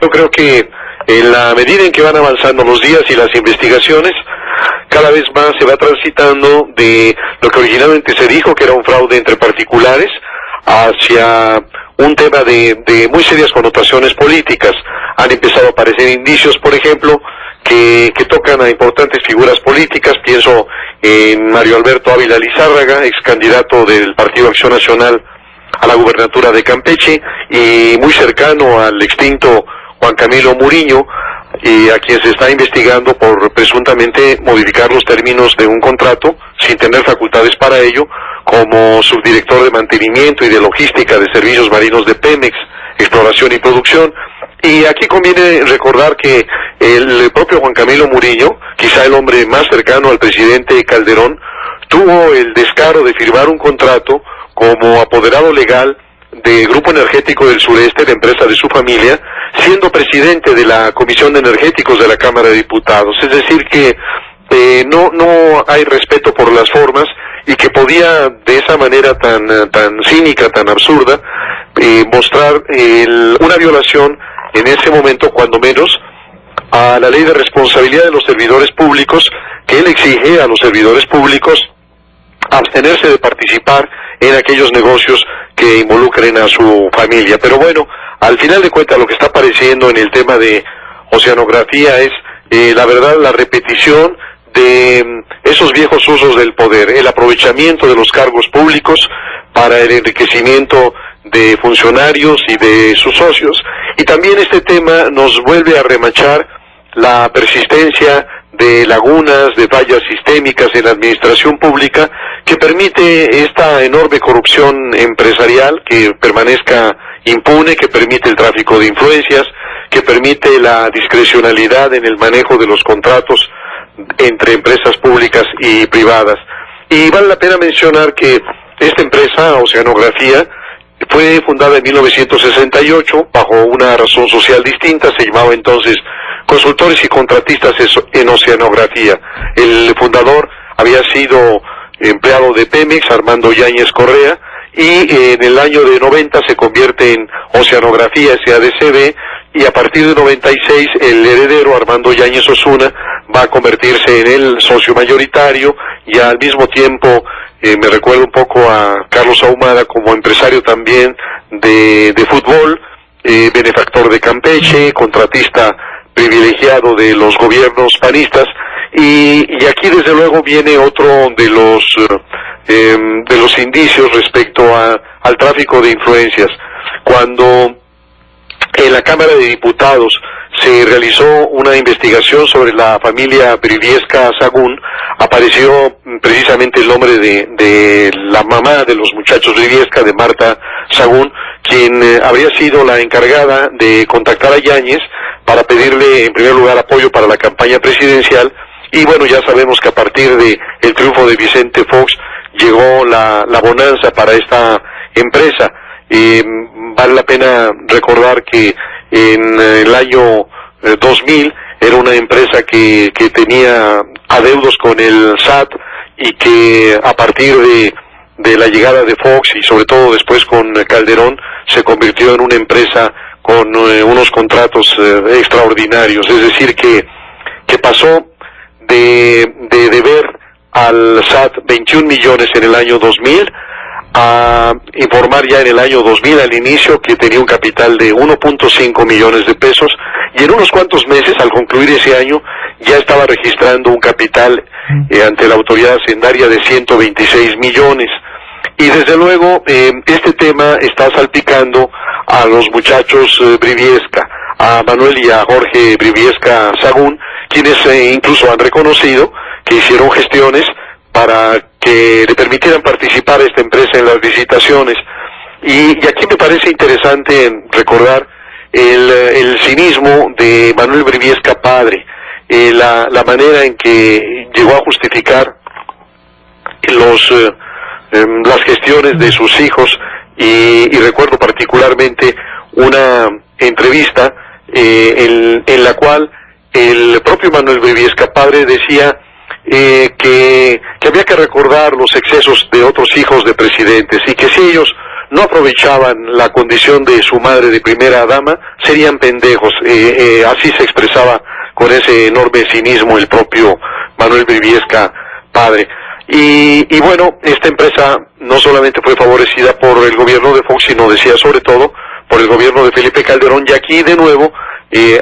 Yo creo que en la medida en que van avanzando los días y las investigaciones, cada vez más se va transitando de lo que originalmente se dijo que era un fraude entre particulares hacia un tema de muy serias connotaciones políticas. Han empezado a aparecer indicios, por ejemplo, que tocan a importantes figuras políticas. Pienso en Mario Alberto Ávila Lizárraga, ex candidato del Partido Acción Nacional a la gubernatura de Campeche y muy cercano al extinto Juan Camilo Muriño, a quien se está investigando por presuntamente modificar los términos de un contrato sin tener facultades para ello, como subdirector de mantenimiento y de logística de servicios marinos de Pemex, exploración y producción. Y aquí conviene recordar que el propio Juan Camilo Muriño, quizá el hombre más cercano al presidente Calderón, tuvo el descaro de firmar un contrato como apoderado legal de Grupo Energético del Sureste, la empresa de su familia, siendo presidente de la Comisión de Energéticos de la Cámara de Diputados. Es decir que no hay respeto por las formas y que podía de esa manera tan cínica, tan absurda, mostrar una violación en ese momento, cuando menos, a la ley de responsabilidad de los servidores públicos, que él exige a los servidores públicos abstenerse de participar en aquellos negocios que involucren a su familia. Pero bueno, al final de cuentas lo que está apareciendo en el tema de oceanografía es, la verdad, la repetición de esos viejos usos del poder, el aprovechamiento de los cargos públicos para el enriquecimiento de funcionarios y de sus socios. Y también este tema nos vuelve a remachar la persistencia de lagunas, de fallas sistémicas en la administración pública, que permite esta enorme corrupción empresarial que permanezca impune, que permite el tráfico de influencias, que permite la discrecionalidad en el manejo de los contratos entre empresas públicas y privadas. Y vale la pena mencionar que esta empresa, Oceanografía, fue fundada en 1968 bajo una razón social distinta. Se llamaba entonces Consultores y Contratistas en Oceanografía. El fundador había sido empleado de Pemex, Armando Yáñez Correa, y en el año de 90 se convierte en Oceanografía SADCB, y a partir de 96 el heredero, Armando Yáñez Osuna, va a convertirse en el socio mayoritario, y al mismo tiempo me recuerda un poco a Carlos Ahumada como empresario también de fútbol, benefactor de Campeche, contratista privilegiado de los gobiernos panistas, y aquí desde luego viene otro de los indicios respecto al tráfico de influencias. Cuando en la Cámara de Diputados se realizó una investigación sobre la familia Briviesca Sagún, apareció precisamente el nombre de la mamá de los muchachos Briviesca, de Marta Sagún, quien habría sido la encargada de contactar a Yáñez para pedirle en primer lugar apoyo para la campaña presidencial. Y bueno, ya sabemos que a partir de el triunfo de Vicente Fox llegó la bonanza para esta empresa. Vale la pena recordar que en el año 2000 era una empresa que tenía adeudos con el SAT, y que a partir de la llegada de Fox y sobre todo después con Calderón se convirtió en una empresa con unos contratos extraordinarios. Es decir que pasó de deber al SAT 21 millones en el año 2000 a informar ya en el año 2000 al inicio que tenía un capital de 1.5 millones de pesos, y en unos cuantos meses, al concluir ese año, ya estaba registrando un capital ante la autoridad hacendaria de 126 millones. Y desde luego este tema está salpicando a los muchachos Briviesca, a Manuel y a Jorge Briviesca Sagún, quienes incluso han reconocido que hicieron gestiones para que le permitieran participar a esta empresa en las licitaciones. Y aquí me parece interesante recordar el cinismo de Manuel Briviesca padre, la manera en que llegó a justificar las gestiones de sus hijos, y recuerdo particularmente una entrevista en la cual el propio Manuel Briviesca padre decía que había que recordar los excesos de otros hijos de presidentes, y que si ellos no aprovechaban la condición de su madre de primera dama, serían pendejos. Así se expresaba con ese enorme cinismo el propio Manuel Briviesca, padre. Y bueno, esta empresa no solamente fue favorecida por el gobierno de Fox, sino decía sobre todo por el gobierno de Felipe Calderón, y aquí de nuevo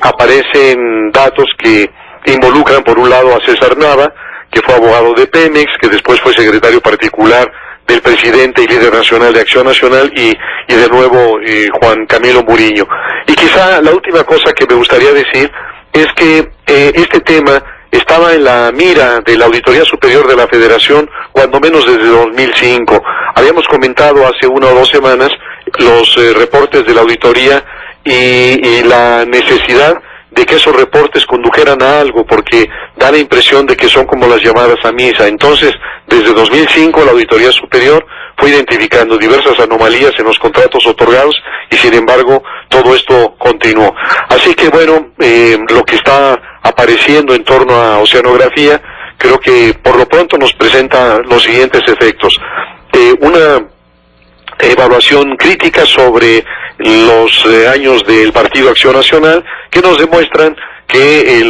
aparecen datos que involucran por un lado a César Nava, que fue abogado de Pemex, que después fue secretario particular del presidente y líder nacional de Acción Nacional, y de nuevo Juan Camilo Muriño. Y quizá la última cosa que me gustaría decir es que este tema estaba en la mira de la Auditoría Superior de la Federación, cuando menos desde 2005. Habíamos comentado hace 1 o 2 semanas los reportes de la auditoría y la necesidad de que esos reportes condujeran a algo, porque da la impresión de que son como las llamadas a misa. Entonces, desde 2005 la Auditoría Superior fue identificando diversas anomalías en los contratos otorgados y sin embargo todo esto continuó. Así que bueno, lo que está apareciendo en torno a oceanografía, creo que por lo pronto nos presenta los siguientes efectos. Una evaluación crítica sobre los años del Partido Acción Nacional, que nos demuestran que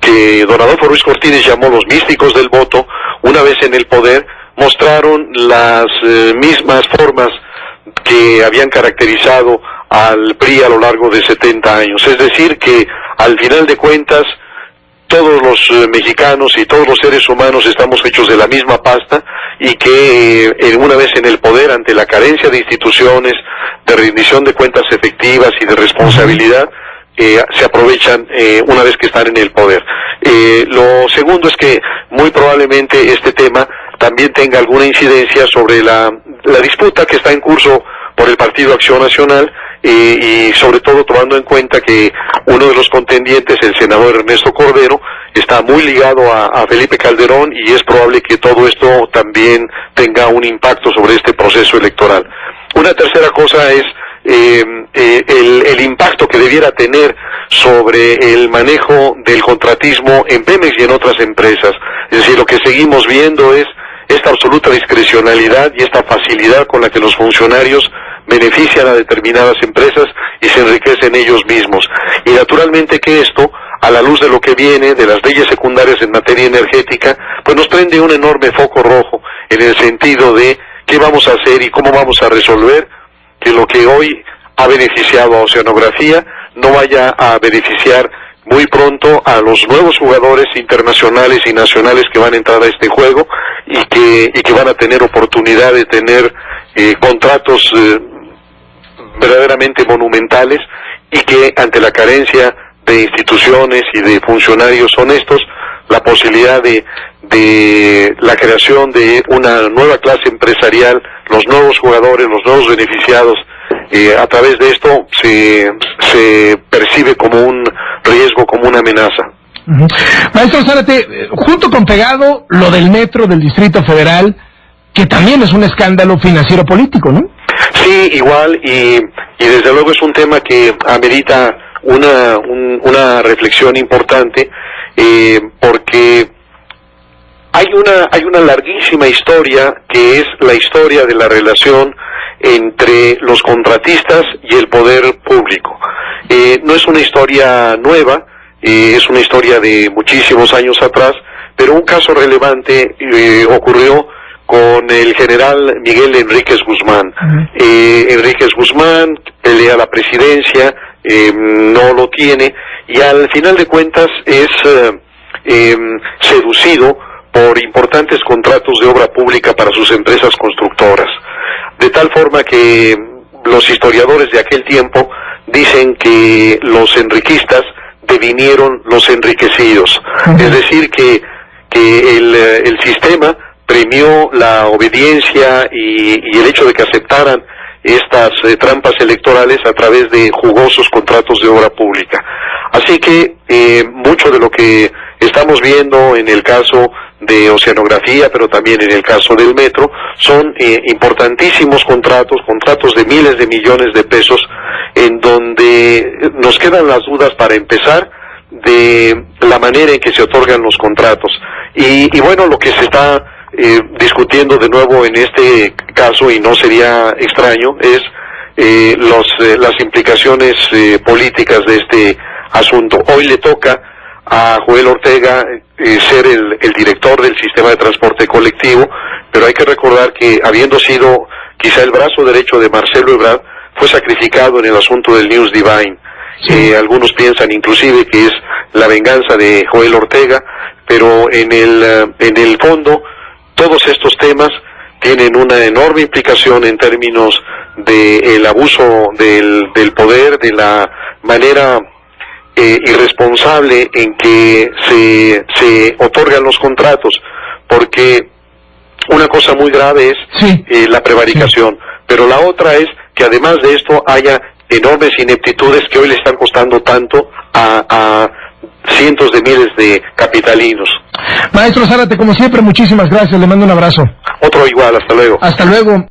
que don Adolfo Ruiz Cortines llamó los místicos del voto, una vez en el poder, mostraron las mismas formas que habían caracterizado al PRI a lo largo de 70 años. Es decir, que al final de cuentas todos los mexicanos y todos los seres humanos estamos hechos de la misma pasta, y que una vez en el poder, ante la carencia de instituciones, de rendición de cuentas efectivas y de responsabilidad, se aprovechan una vez que están en el poder. Lo segundo es que muy probablemente este tema también tenga alguna incidencia sobre la disputa que está en curso por el Partido Acción Nacional, y sobre todo tomando en cuenta que uno de los contendientes, el senador Ernesto Cordero, está muy ligado a Felipe Calderón, y es probable que todo esto también tenga un impacto sobre este proceso electoral. Una tercera cosa es el impacto que debiera tener sobre el manejo del contratismo en Pemex y en otras empresas. Es decir, lo que seguimos viendo es esta absoluta discrecionalidad y esta facilidad con la que los funcionarios benefician a determinadas empresas y se enriquecen ellos mismos. Y naturalmente que esto, a la luz de lo que viene, de las leyes secundarias en materia energética, pues nos prende un enorme foco rojo en el sentido de qué vamos a hacer y cómo vamos a resolver que lo que hoy ha beneficiado a Oceanografía no vaya a beneficiar muy pronto a los nuevos jugadores internacionales y nacionales que van a entrar a este juego y que van a tener oportunidad de tener contratos verdaderamente monumentales, y que ante la carencia de instituciones y de funcionarios honestos, la posibilidad de la creación de una nueva clase empresarial, los nuevos jugadores, los nuevos beneficiados, a través de esto se percibe como un riesgo, como una amenaza. Maestro Zárate, junto con pegado lo del metro del Distrito Federal, que también es un escándalo financiero político, ¿no? Sí, igual, y desde luego es un tema que amerita una reflexión importante, porque hay una larguísima historia que es la historia de la relación entre los contratistas y el poder público. No es una historia nueva, es una historia de muchísimos años atrás, pero un caso relevante ocurrió con el general Miguel Enríquez Guzmán. Enríquez Guzmán pelea la presidencia, no lo tiene, y al final de cuentas es seducido por importantes contratos de obra pública para sus empresas constructoras, de tal forma que los historiadores de aquel tiempo dicen que los enriquistas devinieron los enriquecidos. Es decir, que el sistema premió la obediencia y el hecho de que aceptaran estas trampas electorales a través de jugosos contratos de obra pública. Así que mucho de lo que estamos viendo en el caso de Oceanografía, pero también en el caso del metro, son importantísimos contratos de miles de millones de pesos, en donde nos quedan las dudas, para empezar, de la manera en que se otorgan los contratos. Y bueno, lo que se está discutiendo de nuevo en este caso, y no sería extraño, es las implicaciones políticas de este asunto. Hoy le toca a Joel Ortega ser el director del sistema de transporte colectivo, pero hay que recordar que, habiendo sido quizá el brazo derecho de Marcelo Ebrard, fue sacrificado en el asunto del News Divine. Sí. Algunos piensan inclusive que es la venganza de Joel Ortega, pero en el fondo todos estos temas tienen una enorme implicación en términos del abuso del poder, de la manera irresponsable en que se otorgan los contratos, porque una cosa muy grave es la prevaricación, pero la otra es que además de esto haya enormes ineptitudes que hoy le están costando tanto a cientos de miles de capitalinos. Maestro Zárate, como siempre, muchísimas gracias, le mando un abrazo. Otro igual, hasta luego. Hasta luego.